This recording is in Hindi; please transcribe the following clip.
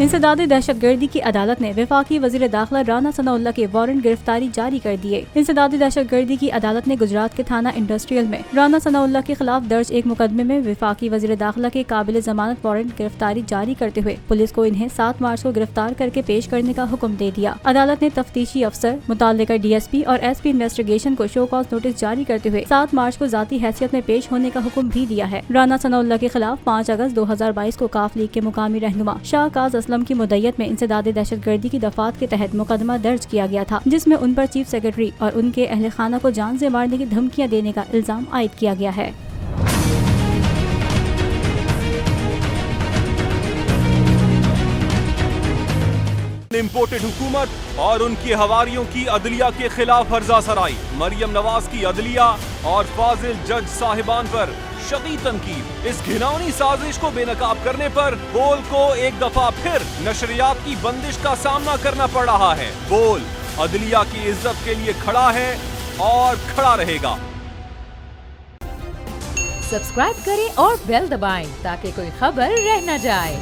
इंसदादी दहशतगर्दी की अदालत ने वफाकी वजीर दाखिला राना सनाउल्लाह के वारंट गिरफ्तारी जारी कर दिए। इंसदादी दहशतगर्दी की अदालत ने गुजरात के थाना इंडस्ट्रियल में राना सनाउल्लाह के खिलाफ दर्ज एक मुकदमे में वफाकी वजीर दाखिला के काबिल जमानत वारंट गिरफ्तारी जारी करते हुए पुलिस को इन्हें 7 मार्च को गिरफ्तार करके पेश करने का हुक्म दे दिया। अदालत ने तफ्तीशी अफसर, मुताल्लिका DSP और SP इन्वेस्टिगेशन को शो कॉज नोटिस जारी करते हुए 7 मार्च को जाती हैसियत में पेश होने का हुक्म भी दिया है। राना सनाउल्लाह के खिलाफ 5 अगस्त 2022 को काफ लीग के मुकामी रहनुमा शाहकाज असलम की मुद्दत में इंसदादी दहशतगर्दी की दफात के तहत मुकदमा दर्ज किया गया था, जिसमें उन पर चीफ सेक्रेटरी और उनके अहल खाना को जान से मारने की धमकियां देने का इल्जाम आयद किया गया है। इम्पोर्टेड हुकूमत और उनकी हवारियों की अदलिया के खिलाफ हर्जा सराई, मरियम नवाज की अदलिया और फाजिल जज साहिबान पर शदीद तनकीद। इस घिनौनी साजिश को बेनकाब करने पर बोल को एक दफा फिर नशरियात की बंदिश का सामना करना पड़ रहा है। बोल अदलिया की इज्जत के लिए खड़ा है और खड़ा रहेगा। सब्सक्राइब करें और बेल दबाएं ताकि कोई खबर रह न जाए।